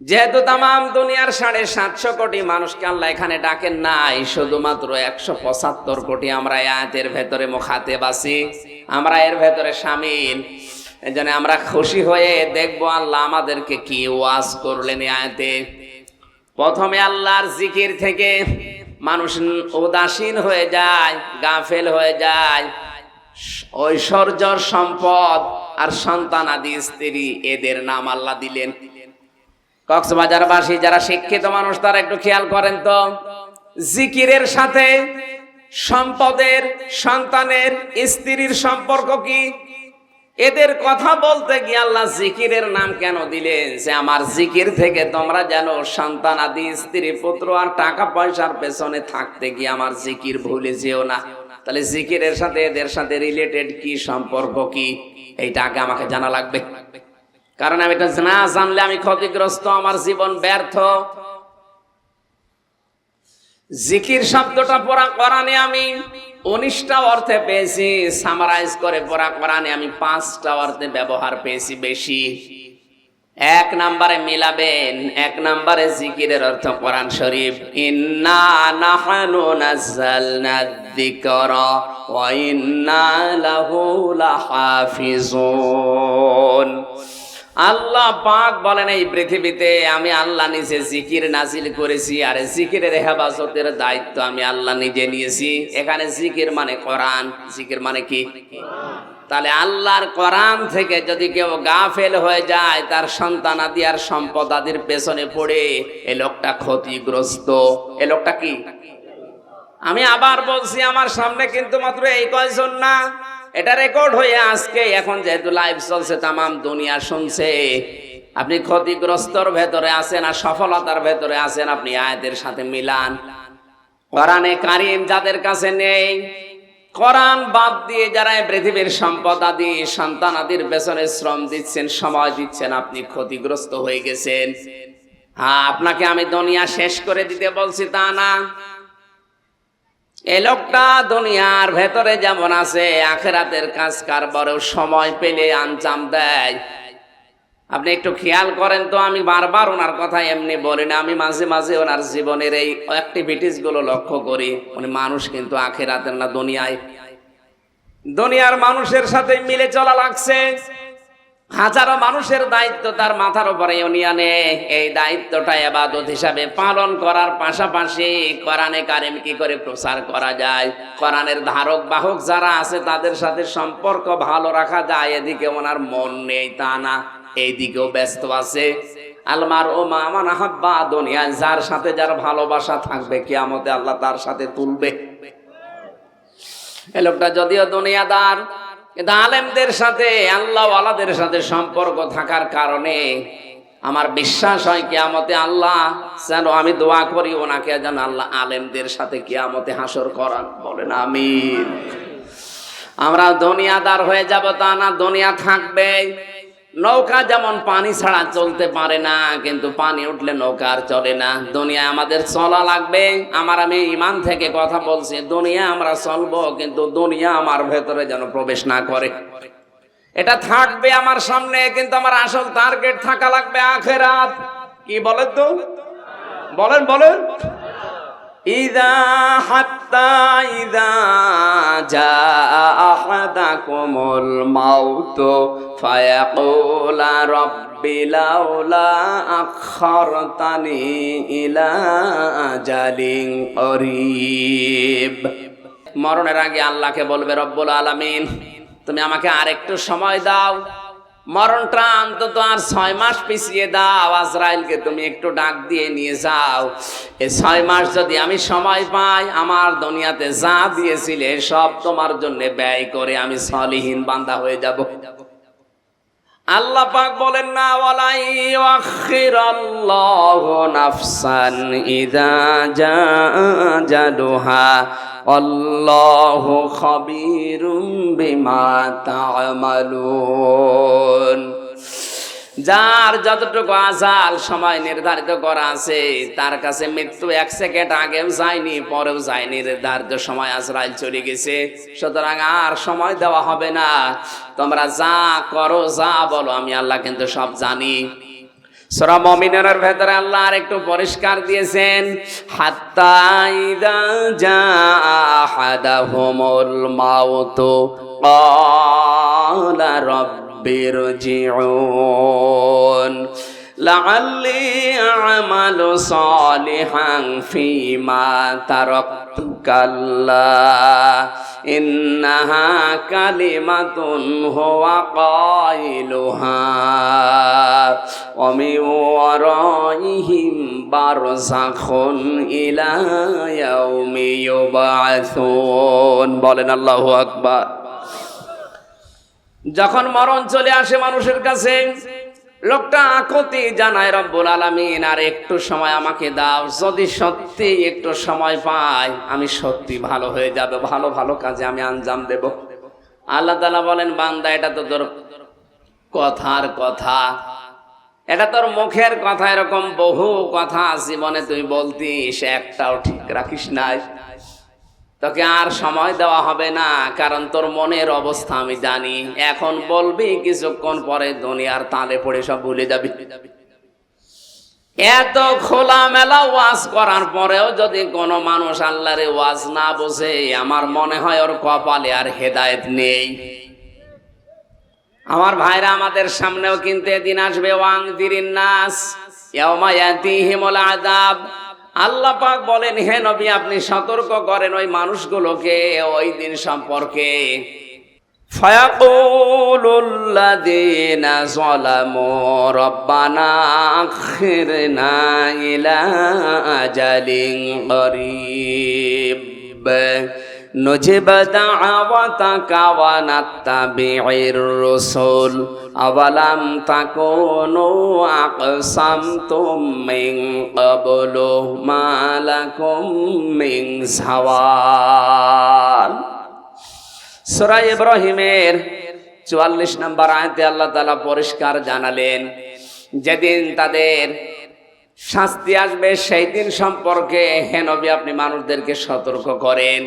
যেহেতু তামাম দুনিয়ার 750 কোটি মানুষকে আল্লাহ এখানে ডাকেন নাই, শুধুমাত্র 175 কোটি আমরা আয়াতের ভেতরে মুখাতেব আছি, আমরা এর ভেতরে শামিল। এজন্য আমরা খুশি হয়ে দেখবো আল্লাহ আমাদেরকে কি ওয়াজ করলেন আয়াতে। প্রথমে আল্লাহর জিকির থেকে মানুষ উদাসীন হয়ে যায়, গাফেল হয়ে যায়। ঐশ্বর্য, সম্পদ আর সন্তান আদি, স্ত্রী, এদের নাম আল্লাহ দিলেন। কক্সবাজারবাসী যারা শিক্ষিত মানুষ তারা একটু খেয়াল করেন তো, জিকিরের সাথে সম্পদের, সন্তানের, স্ত্রীর সম্পর্ক কি? এদের কথা বলতে গিয়ে আল্লাহ জিকিরের নাম কেন দিলেন? যে আমার জিকির থেকে তোমরা যেন সন্তান আদি, স্ত্রী, পুত্র আর টাকা পয়সার পেছনে থাকতে গিয়ে আমার জিকির ভুলে যেও না। তাহলে জিকিরের সাথে এদের সাথে রিলেটেড কি, সম্পর্ক কি, এইটা আগে আমাকে জানা লাগবে। কারণ আমি এটা না জানলে আমি ক্ষতিগ্রস্ত, আমার জীবন ব্যর্থ। জিকির শব্দটা পড়া কোরআনে আমি 19টা অর্থে পেয়েছি, সামারাইজ করে পড়া কোরআনে আমি 5টা অর্থে ব্যবহার পেয়েছি বেশি। 1 নম্বরে মিলাবেন, 1 নম্বরে জিকিরের অর্থ কোরআন শরীফ। ইন্না নাহনু নাযালনা যিকরা ওয়া ইন্না লাহু লাহাফিজুন। আল্লাহ পাক বলেন এই পৃথিবীতে আমি আল্লাহ নিজে জিকির নাজিল করেছি, আর জিকিরের হেফাজতের দায়িত্ব আমি আল্লাহ নিজে নিয়েছি। এখানে জিকির মানে কোরআন, জিকির মানে কি? তাহলে আল্লাহর কোরআন থেকে যদি কেউ গাফেল হয়ে যায়, তার সন্তান আদি আর সম্পদ আদির পেছনে পড়ে, এ লোকটা ক্ষতিগ্রস্ত। এ লোকটা কি? আমি আবার বলছি, আমার সামনে কিন্তু মাত্র এই কয়জন না, এটা রেকর্ড হয়ে আজকে এখন যেহেতু লাইভ চলছে তামাম দুনিয়া শুনছে। আপনি ক্ষতিগ্রস্তর ভেতরে আছেন আর সফলতার ভেতরে আছেন, আপনি আয়াতের সাথে মিলান। কোরআনে কারীম যাদের কাছে নেই, কোরআন বাদ দিয়ে যারা পৃথিবীর সম্পদ আদি সন্তান আদির পেছনে শ্রম দিচ্ছেন, সময় দিচ্ছেন, আপনি ক্ষতিগ্রস্ত হয়ে গেছেন। হ্যাঁ, আপনাকে আমি দুনিয়া শেষ করে দিতে বলছি তা না। এই লোকটা দুনিয়ার ভেতরে যেমন আছে, আখিরাতের কাজ কারবারেও সময় পেলে আঞ্জাম দেয়। আপনি একটু খেয়াল করেন তো, আমি বারবার ওনার কথা এমনি বলি না, আমি মাঝে মাঝে ওনার জীবনের এই অ্যাক্টিভিটিস গুলো লক্ষ্য করি। উনি মানুষ কিন্তু আখিরাতের না, দুনিয়ার মানুষের সাথে মিলে চলা লাগছে। হাজারো মানুষের দায়িত্ব তার মাথার উপরে উনি আনে। এই দায়িত্বটা ইবাদত হিসাবে পালন করার পাশাপাশি কোরআনে কারিম কি করে প্রচার করা যায়, কোরআনের ধারক বাহক যারা আছে তাদের সাথে সম্পর্ক ভালো রাখা যায়, এদিকে ওনার মন নেই তা না, এই দিকেও ব্যস্ত আছে। আলমার ও মান আহাব্বা, দুনিয়ায় যার সাথে যার ভালোবাসা থাকবে কিয়ামতে আল্লাহ তার সাথে তুলবে। এই লোকটা যদিও দুনিয়াদার, কিন্তু আলেমদের সাথে আল্লাহ ওয়ালাদের সাথে সম্পর্ক থাকার কারণে আমার বিশ্বাস হয় কিয়ামতে আল্লাহ যেন, আমি দোয়া করি ওনাকে যেন আল্লাহ আলেমদের সাথে কিয়ামতে হাসর করান। বলেন আমিন। আমরা দুনিয়াদার হয়ে যাব তা না, দুনিয়া থাকবে। নৌকা যেমন পানি ছাড়া চলতে পারে না, কিন্তু পানি উঠলে নৌকা আর চলে না। দুনিয়া আমাদের চলা লাগবে। আমি ঈমান থেকে কথা বলছি, দুনিয়া আমরা চলবো, কিন্তু দুনিয়া আমার ভেতরে যেন প্রবেশ না করে। এটা থাকবে আমার সামনে, কিন্তু আমার আসল টার্গেট থাকা লাগবে আখিরাত। কি বলেন তো, বলেন ইযা হাত্তা ইযা জাআ আহাদাকুমুল মাউত ফায়াকুলা রাব্বি লাউলা আখখারতানি ইলা আজালিন করিব। মরণের আগে আল্লাহকে বলবে, রব্বুল আলামিন তুমি আমাকে আরেকটু সময় দাও, মরণটা অন্তত আর 6 মাস পিছিয়ে দাও। আজরাইলকে তুমি একটু ডাক দিয়ে নিয়ে যাও। এই 6 মাস যদি আমি সময় পাই, আমার দুনিয়াতে যা দিয়েছিলে সব তোমার জন্য ব্যয় করে আমি সলিহীন বান্দা হয়ে যাব। আল্লাহ পাক বলেন না, ওয়ালা ইউআখিরাল্লাহু নাফসান ইযা জাআ আজালুহা আল্লাহু খাবীরুম বিমা তা'মালুন। যার যতটুকু আজাল সময় নির্ধারিত করা আছে, তার কাছে মৃত্যু 1 সেকেন্ড আগেও যায়নি, পরেও যায়নি, নির্ধারিত সময় আজরাইল চলে গেছে। সুতরাং আর সময় দেওয়া হবে না। তোমরা যা করো, যা বলো, আমি আল্লাহ কিন্তু সব জানি। সূরা মুমিনুনের ভেতরে আল্লাহ আর একটু পরিষ্কার দিয়েছেন, হাত্তা ইযা জাআ আহাদাহুমুল মাউতু ক্বালা রাব্বিরজিউন লাআল্লি আমালু সালিহান ফীমা তারাকতু কাল্লা ইন্নাহা কালিমাতুন হুয়া কাইলুহা ওয়া মিন ওয়ারাইহিম বারযাখুন ইলা ইয়াউমি ইউবআসুন। বলেন আল্লাহু আকবার। যখন মরণ চলে আসে মানুষের কাছে, লোকটা আকুতি জানায়, রব্বুল আলামিন আর একটু সময় আমাকে দাও, যদি সত্যি একটু সময় পাই আমি সত্যি ভালো হয়ে যাবে, ভালো ভালো কাজে আমি আঞ্জাম দেব। আল্লাহ তাআলা বলেন, বান্দা এটা তো তোর কথার কথা, এটা তোর মুখের কথা, এরকম বহু কথা জীবনে তুই বলতিস, একটাও ঠিক রাখিস নাই। তোকে আর সময় দেওয়া হবে না, কারণ তোর মনের অবস্থা আমি জানি। এখন বলবি, কিছুক্ষণ পরে দুনিয়ার তালে পড়ে সব ভুলে যাবি। এত খোলামেলা ওয়াজ করার পরেও যদি কোনো মানুষ আল্লাহর ওয়াজ না বোঝে, আমার মনে হয় ওর কপালে আর হেদায়েত নেই। আমার ভাইরা, আমাদের সামনেও কিন্তু এদিন আসবে, ওয়ানজিরিন নাস ইয়াউমা ইয়াতিহিমুল আযাব। আল্লাহ পাক বলেন, হে নবী আপনি সতর্ক করেন ওই মানুষগুলোকে ওই দিন সম্পর্কে। ফায়াকুলুল্লাযীনা যালামু রব্বানা আখিরনা ইলা আজালিন করিব। نجب دعوتك ونتبع الرسل أولم تكونوا أقسمتم من قبل ما لكم من زوال সূরা ইব্রাহিমের 44 নম্বর আয়াতে আল্লাহ তাআলা পরিষ্কার জানালেন যেদিন তাদের শাস্তি আসবে সেই দিন সম্পর্কে হে নবী আপনি মানুষদেরকে সতর্ক করেন।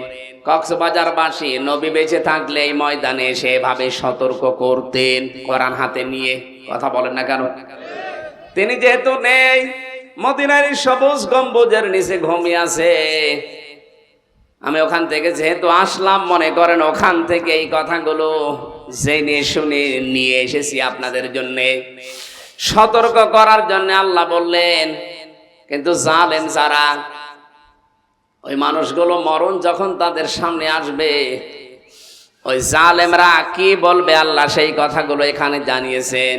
কক্সবাজারবাসী নবী বেঁচে থাকলে এই ময়দানে এসে এভাবে সতর্ক করতেন কোরআন হাতে নিয়ে। কথা বলেন না কেন? তিনি যেহেতু নেই, মদিনার সবুজ গম্বুজের নিচে ঘুমিয়ে আছে। আমি ওখান থেকে যেহেতু আসলাম, মনে করেন ওখান থেকে এই কথাগুলো জেনে শুনে নিয়ে এসেছি আপনাদের জন্যে, সতর্ক করার জন্য আল্লাহ বললেন। কিন্তু জালেম যারা, ওই মানুষগুলো মরণ যখন তাদের সামনে আসবে, ওই জালেমরা কি বলবে আল্লাহ সেই কথাগুলো এখানে জানিয়েছেন।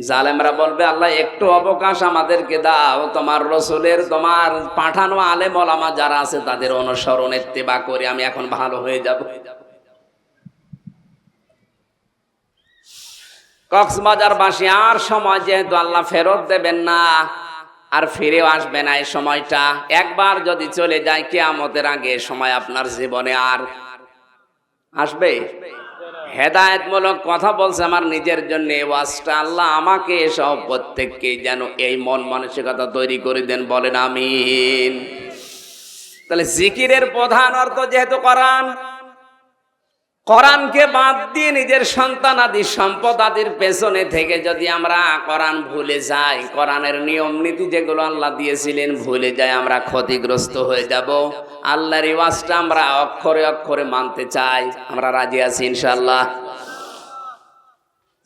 জালেমরা বলবে আল্লাহ একটু অবকাশ আমাদেরকে দাও, তোমার রসুলের তোমার পাঠানো আলেম ওলামা যারা আছে তাদের অনুসরণ ইত্তেবা করে আমি এখন ভালো হয়ে যাব। কক্সবাজারবাসী আর সময় যেহেতু আল্লাহ ফেরত দেবেন না, আর ফিরেও আসবে না, এই সময়টা একবার যদি চলে যায় কিয়ামতের আগে সময় আপনার জীবনে আর আসবে? হেদায়েতমূলক কথা বলছে আমার নিজের জন্য এই ওয়াজটা। আল্লাহ আমাকে সব প্রত্যেককে যেন এই মন মানসিকতা তৈরি করে দেন, বলেন আমিন। তাহলে জিকিরের প্রধান অর্থ যেহেতু কোরআন, কোরআনকে বাদ দিয়ে নিজের সন্তান আদি সম্পদ আদির পেছনে থেকে যদি আমরা কোরআন ভুলে যাই, কোরআনের নিয়ম নীতি যেগুলো আল্লাহ দিয়েছিলেন ভুলে যাই, আমরা ক্ষতিগ্রস্ত হয়ে যাব। আল্লাহর এই ওয়াজটা আমরা অক্ষরে অক্ষরে মানতে চাই, আমরা রাজি আছি ইনশাআল্লাহ।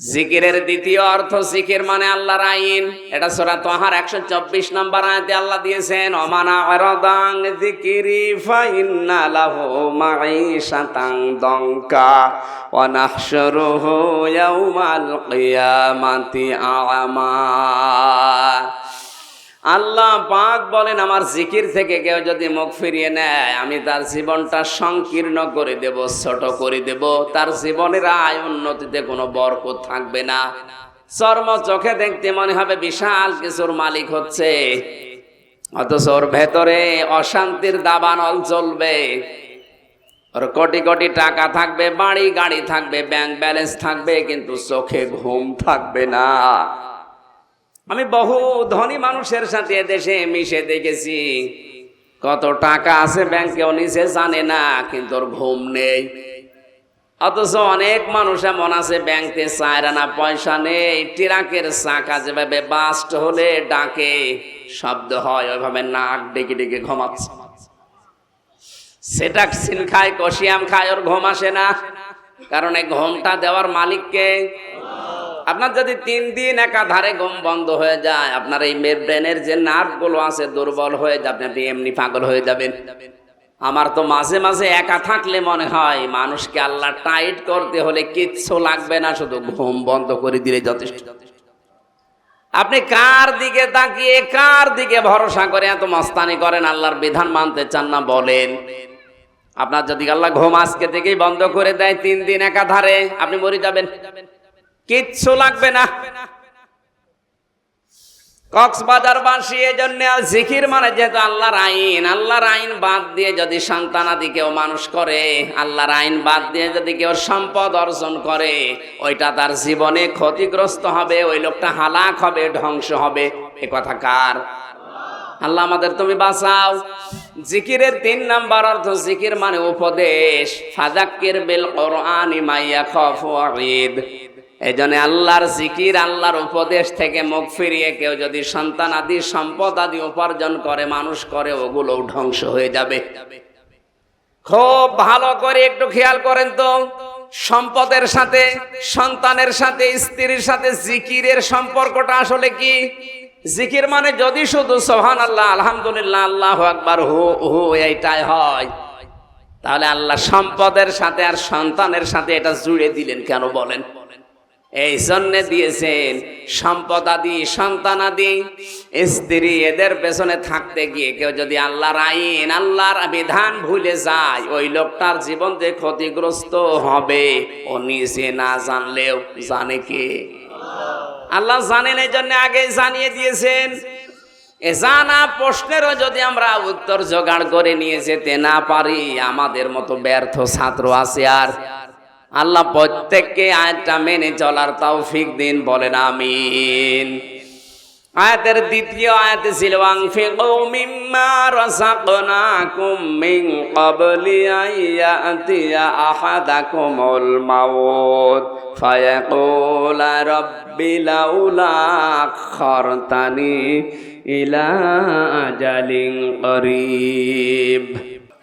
জিকিরের দ্বিতীয় অর্থ, জিকির মানে আল্লাহর আইন। এটা সূরা তাহার 124 নম্বর আয়াতে আল্লাহ দিয়েছেন, ওমানা আরাদান যিকরি ফাইন্না লাহু মাঈশাতান দঙ্কা ওয়া নাহশুরুহু ইয়াওমাল কিয়ামাতি আ'মা। আল্লাহ পাক বলেন আমার জিকির থেকে কেউ যদি মুখ ফিরিয়ে নেয় আমি তার জীবনটা সংকীর্ণ করে দেব, ছোট করে দেব, তার জীবনের আয় উন্নতিতে কোনো বরকত থাকবে না। চর্ম চোখে দেখতে মনে হবে বিশাল কিছুর মালিক হচ্ছে, অথচ ওর ভেতরে অশান্তির দাবানল চলবে। ওর কোটি কোটি টাকা থাকবে, বাড়ি গাড়ি থাকবে, ব্যাংক ব্যালেন্স থাকবে, কিন্তু চোখে ঘুম থাকবে না। আমি বহু ধনী মানুষের সাথে দেশে মিশে দেখেছি, কত টাকা আছে ব্যাংকেও নিচে জানে না, কিন্তু ওর ঘুম নেই। অথচ অনেক মানুষ এমন আছে ব্যাংকে 4 আনা পয়সা নেই, ট্রাকের চাকা যেভাবে বাস্ট হলে ডাকে শব্দ হয় ওইভাবে নাক ডেকে ডেকে ঘুমাচ্ছে। সেটা সিন খায়, কষিয়াম খায়, ওর ঘুম আসে না। কারণ এই ঘুমটা দেওয়ার মালিককে। আপনার যদি 3 দিন একাধারে ঘুম বন্ধ হয়ে যায়, আপনার এই ব্রেনের যে নার্ভ গুলো আছে দুর্বল হয়ে যাবে, আপনি এমনি পাগল হয়ে যাবেন। আমার তো মাঝে মাঝে একা থাকলে মনে হয় মানুষকে আল্লাহ টাইট করতে হলে কিচ্ছু লাগবে না, শুধু ঘুম বন্ধ করে দিলে যথেষ্ট। আপনি কার দিকে তাকিয়ে কার দিকে ভরসা করে এত মস্তানি করেন, আল্লাহর বিধান মানতে চান না বলেন? আপনার যদি আল্লাহ ঘুম আজকে থেকেই বন্ধ করে দেয় 3 দিন একাধারে, আপনি মরে যাবেন, কিচ্ছু লাগবে না। কক্সবাজারবাসী এজন্য জিকির মানে যেহেতু আল্লাহর আইন, আল্লাহর আইন বাদ দিয়ে যদি সন্তানাদি কেউ মানুষ করে, আল্লাহর আইন বাদ দিয়ে যদি কেউ সম্পদ অর্জন করে, ওইটা তার জীবনে ক্ষতিগ্রস্ত হবে, ওই লোকটা হালাক হবে, ধ্বংস হবে। এ কথা কার? আল্লাহ আমাদের তুমি বাঁচাও। জিকিরের 3 নাম্বার অর্থ, জিকির মানে উপদেশ। ফাযাক্কির বিল কুরআনি মা ইয়াখাফু ওয়াঈদ। এজন্য আল্লাহর জিকির, আল্লাহর উপদেশ থেকে মুখ ফিরিয়ে কেউ যদি সন্তান আদি সম্পদ আদি উপার্জন করে, মানুষ করে, ওগুলো ধ্বংস হয়ে যাবে। খুব ভালো করে একটু খেয়াল করেন তো, সম্পদের সাথে, সন্তানের সাথে, স্ত্রীর সাথে জিকিরের সম্পর্কটা আসলে কি? জিকির মানে যদি শুধু সুবহানাল্লাহ, আলহামদুলিল্লাহ, আল্লাহু আকবার, হু হু এইটাই হয়, তাহলে আল্লাহ সম্পদের সাথে আর সন্তানের সাথে এটা জুড়ে দিলেন কেন বলেন? এই জন্য দিয়েছেন সম্পদ আদি, সন্তান আদি, স্ত্রী। এদের পেছনে থাকতে গিয়ে কেউ যদি আল্লাহর আইন, আল্লাহর বিধান ভুলে যায়, ওই লোকটার জীবন যে ক্ষতিগ্রস্ত হবে ও নিজে না জানলেও জানে কে? আল্লাহ জানেন, এই জন্য আগে জানিয়ে দিয়েছেন। এ জানা প্রশ্নেরও যদি আমরা উত্তর জোগাড় করে নিয়ে যেতে না পারি, আমাদের মতো ব্যর্থ ছাত্র আছে আর? আল্লাহ প্রত্যেককে আয়াতটা মেনে চলার তৌফিক দিন, বলেন আমিন। আয়াতের দ্বিতীয় আয়াতে ছিল আনফিকু মিম্মা রাযাকনাকুম মিন ক্বাবলি আইয়াতিয়া আহাদাকুমুল মাউত ফায়াকুলা রাব্বি লাউলা আখখারতানি ইলা আজালিন করিব।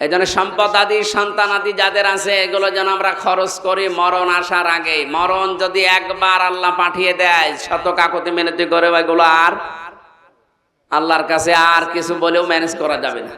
এই জন্য সম্পদ আদি, সন্তান আদি যাদের আছে, এগুলো যেন আমরা খরচ করি মরণ আসার আগে। মরণ যদি একবার আল্লাহ পাঠিয়ে দেয়, শত কাকুতি মিনতি করে, এগুলো আর আল্লাহর কাছে আর কিছু বলেও ম্যানেজ করা যাবে না।